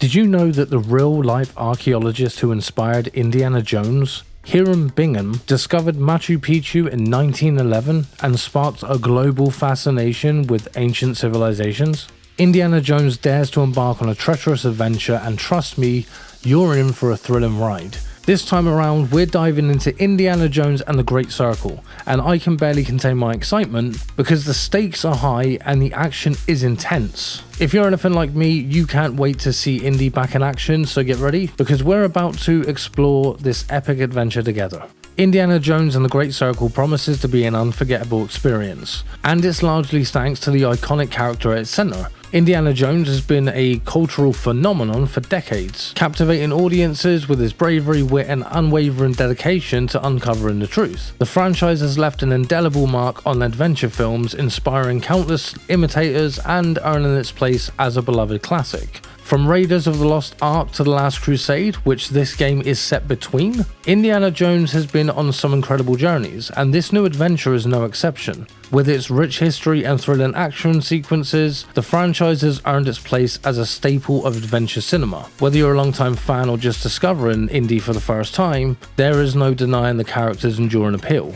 Did you know that the real-life archaeologist who inspired Indiana Jones, Hiram Bingham, discovered Machu Picchu in 1911 and sparked a global fascination with ancient civilizations? Indiana Jones dares to embark on a treacherous adventure, and trust me, you're in for a thrilling ride. This time around, we're diving into Indiana Jones and the Great Circle, and I can barely contain my excitement because the stakes are high and the action is intense. If you're anything like me, you can't wait to see Indy back in action, so get ready, because we're about to explore this epic adventure together. Indiana Jones and the Great Circle promises to be an unforgettable experience, and it's largely thanks to the iconic character at its center. Indiana Jones has been a cultural phenomenon for decades, captivating audiences with his bravery, wit, and unwavering dedication to uncovering the truth. The franchise has left an indelible mark on adventure films, inspiring countless imitators and earning its place as a beloved classic. From Raiders of the Lost Ark to The Last Crusade, which this game is set between, Indiana Jones has been on some incredible journeys, and this new adventure is no exception. With its rich history and thrilling action sequences, the franchise has earned its place as a staple of adventure cinema. Whether you're a long-time fan or just discovering Indy for the first time, there is no denying the character's enduring appeal.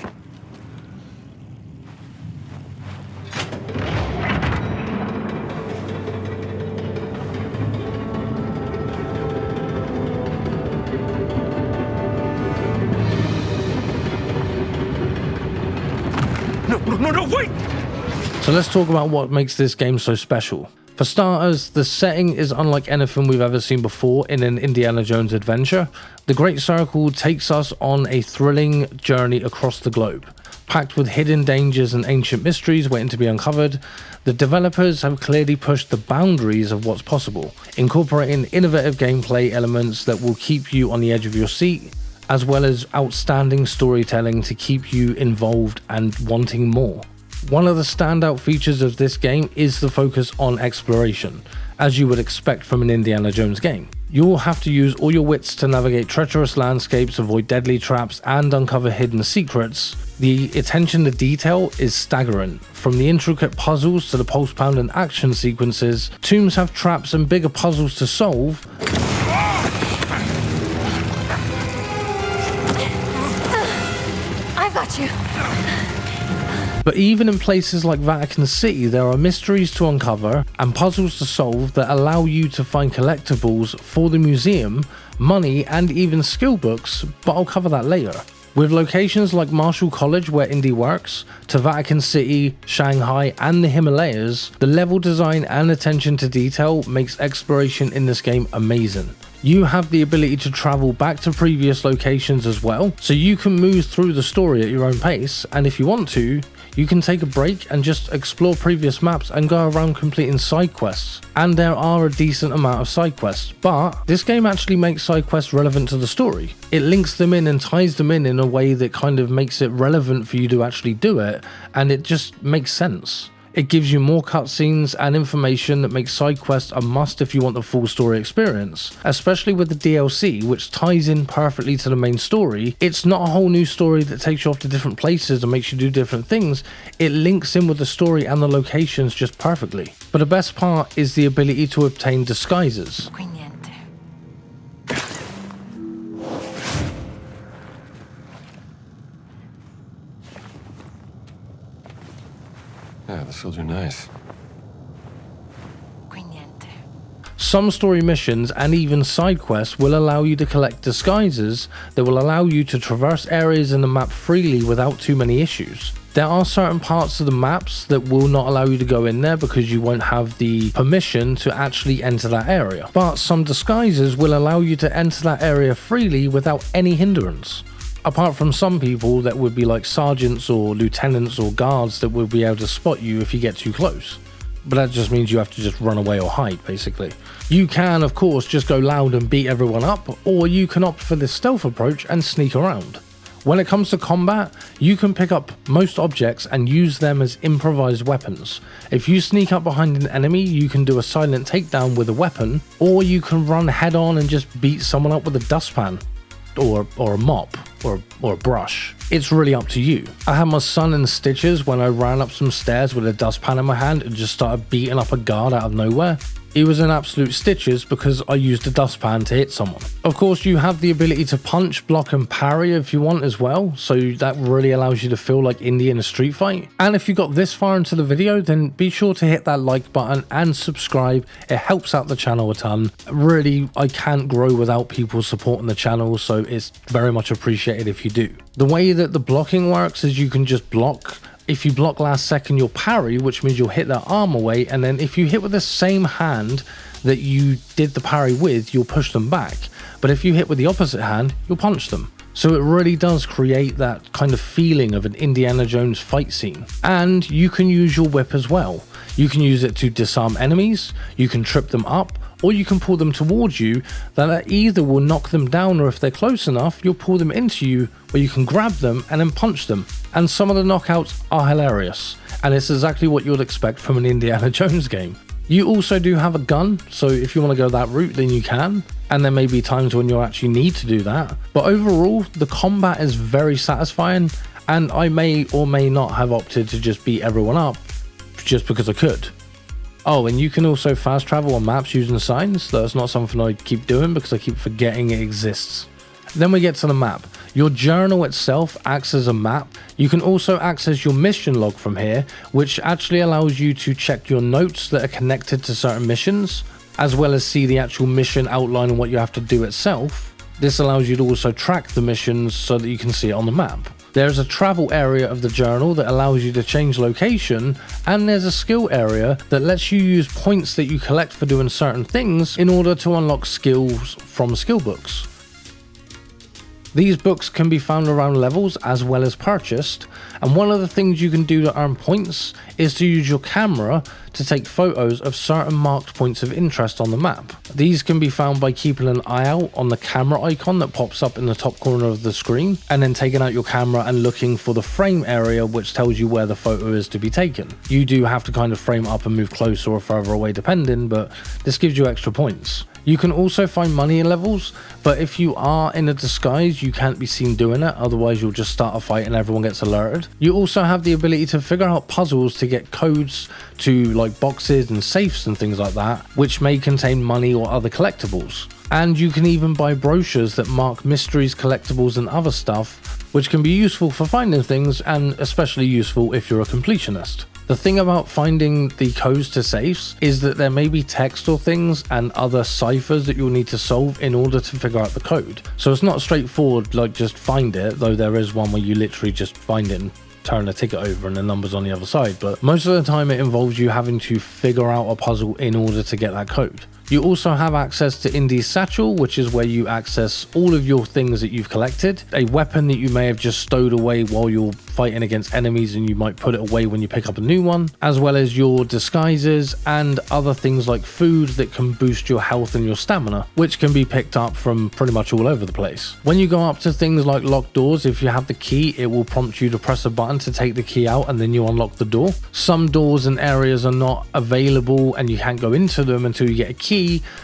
No, wait! So let's talk about what makes this game so special. For starters, the setting is unlike anything we've ever seen before in an Indiana Jones adventure. The Great Circle takes us on a thrilling journey across the globe. Packed with hidden dangers and ancient mysteries waiting to be uncovered, the developers have clearly pushed the boundaries of what's possible, incorporating innovative gameplay elements that will keep you on the edge of your seat, as well as outstanding storytelling to keep you involved and wanting more. One of the standout features of this game is the focus on exploration, as you would expect from an Indiana Jones game. You'll have to use all your wits to navigate treacherous landscapes, avoid deadly traps, and uncover hidden secrets. The attention to detail is staggering. From the intricate puzzles to the pulse-pounding action sequences, tombs have traps and bigger puzzles to solve. I've got you. But even in places like Vatican City, there are mysteries to uncover and puzzles to solve that allow you to find collectibles for the museum, money, and even skill books, but I'll cover that later. With locations like Marshall College, where Indy works, to Vatican City, Shanghai, and the Himalayas, the level design and attention to detail makes exploration in this game amazing. You have the ability to travel back to previous locations as well, so you can move through the story at your own pace, and if you want to, you can take a break and just explore previous maps and go around completing side quests. And there are a decent amount of side quests, but this game actually makes side quests relevant to the story. It links them in and ties them in a way that kind of makes it relevant for you to actually do it, and it just makes sense. It gives you more cutscenes and information that makes side quests a must if you want the full story experience, especially with the DLC, which ties in perfectly to the main story. It's not a whole new story that takes you off to different places and makes you do different things. It links in with the story and the locations just perfectly. But the best part is the ability to obtain disguises. Yeah, this will do nice. Some story missions and even side quests will allow you to collect disguises that will allow you to traverse areas in the map freely without too many issues. There are certain parts of the maps that will not allow you to go in there because you won't have the permission to actually enter that area. But some disguises will allow you to enter that area freely without any hindrance. Apart from some people that would be like sergeants or lieutenants or guards that will be able to spot you if you get too close. But that just means you have to just run away or hide, basically. You can, of course, just go loud and beat everyone up, or you can opt for the stealth approach and sneak around. When it comes to combat, you can pick up most objects and use them as improvised weapons. If you sneak up behind an enemy, you can do a silent takedown with a weapon, or you can run head on and just beat someone up with a dustpan. Or a mop, or a brush. It's really up to you. I had my son in stitches when I ran up some stairs with a dustpan in my hand and just started beating up a guard out of nowhere. He was in absolute stitches because I used a dustpan to hit someone. Of course, you have the ability to punch, block and parry if you want as well, so that really allows you to feel like Indy in a street fight. And if you got this far into the video, then be sure to hit that like button and subscribe. It helps out the channel a ton. Really, I can't grow without people supporting the channel, so it's very much appreciated if you do. The way that the blocking works is you can just block. If you block last second, you'll parry, which means you'll hit that arm away, and then if you hit with the same hand that you did the parry with, you'll push them back. But if you hit with the opposite hand, you'll punch them. So it really does create that kind of feeling of an Indiana Jones fight scene. And you can use your whip as well. You can use it to disarm enemies, you can trip them up, or you can pull them towards you that either will knock them down, or if they're close enough, you'll pull them into you where you can grab them and then punch them. And some of the knockouts are hilarious, and it's exactly what you'd expect from an Indiana Jones game. You also do have a gun, so if you want to go that route, then you can. And there may be times when you actually need to do that. But overall, the combat is very satisfying, and I may or may not have opted to just beat everyone up just because I could. Oh, and you can also fast travel on maps using signs. That's not something I keep doing because I keep forgetting it exists. Then we get to the map. Your journal itself acts as a map. You can also access your mission log from here, which actually allows you to check your notes that are connected to certain missions, as well as see the actual mission outline and what you have to do itself. This allows you to also track the missions so that you can see it on the map. There's a travel area of the journal that allows you to change location, and there's a skill area that lets you use points that you collect for doing certain things in order to unlock skills from skill books. These books can be found around levels as well as purchased, and one of the things you can do to earn points is to use your camera to take photos of certain marked points of interest on the map. These can be found by keeping an eye out on the camera icon that pops up in the top corner of the screen, and then taking out your camera and looking for the frame area, which tells you where the photo is to be taken. You do have to kind of frame up and move closer or further away depending, but this gives you extra points. You can also find money in levels, but if you are in a disguise, you can't be seen doing it, otherwise you'll just start a fight and everyone gets alerted. You also have the ability to figure out puzzles to get codes to like boxes and safes and things like that, which may contain money or other collectibles. And you can even buy brochures that mark mysteries, collectibles and other stuff, which can be useful for finding things, and especially useful if you're a completionist. The thing about finding the codes to safes is that there may be text or things and other ciphers that you'll need to solve in order to figure out the code. So it's not straightforward like just find it, though there is one where you literally just find it and turn the ticket over and the number's on the other side, but most of the time it involves you having to figure out a puzzle in order to get that code. You also have access to Indy's satchel, which is where you access all of your things that you've collected, a weapon that you may have just stowed away while you're fighting against enemies and you might put it away when you pick up a new one, as well as your disguises and other things like food that can boost your health and your stamina, which can be picked up from pretty much all over the place. When you go up to things like locked doors, if you have the key, it will prompt you to press a button to take the key out and then you unlock the door. Some doors and areas are not available and you can't go into them until you get a key.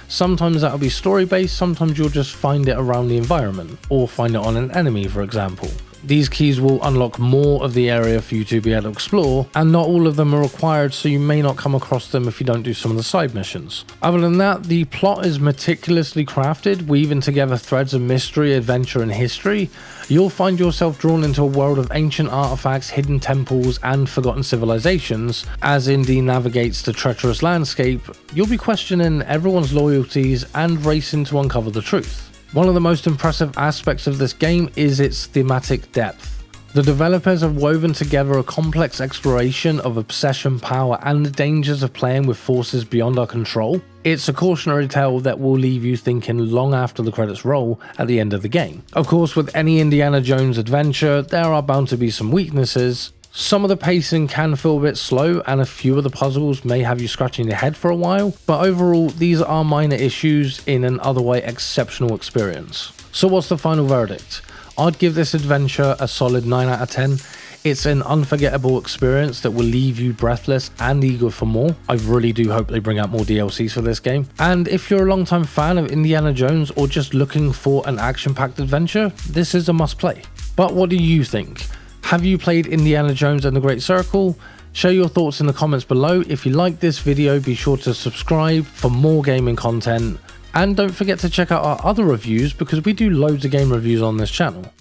Sometimes that'll be story based, sometimes you'll just find it around the environment or find it on an enemy, for example. These keys will unlock more of the area for you to be able to explore, and not all of them are required, so you may not come across them if you don't do some of the side missions. Other than that, the plot is meticulously crafted, weaving together threads of mystery, adventure and history. You'll find yourself drawn into a world of ancient artifacts, hidden temples and forgotten civilizations. As Indy navigates the treacherous landscape, you'll be questioning everyone's loyalties and racing to uncover the truth. One of the most impressive aspects of this game is its thematic depth. The developers have woven together a complex exploration of obsession, power, and the dangers of playing with forces beyond our control. It's a cautionary tale that will leave you thinking long after the credits roll at the end of the game. Of course, with any Indiana Jones adventure, there are bound to be some weaknesses. Some of the pacing can feel a bit slow and a few of the puzzles may have you scratching your head for a while, but overall these are minor issues in an otherwise exceptional experience. So what's the final verdict? I'd give this adventure a solid 9 out of 10. It's an unforgettable experience that will leave you breathless and eager for more. I really do hope they bring out more DLCs for this game. And if you're a long-time fan of Indiana Jones or just looking for an action-packed adventure, this is a must play. But what do you think? Have you played Indiana Jones and the Great Circle? Share your thoughts in the comments below. If you like this video, be sure to subscribe for more gaming content. And don't forget to check out our other reviews because we do loads of game reviews on this channel.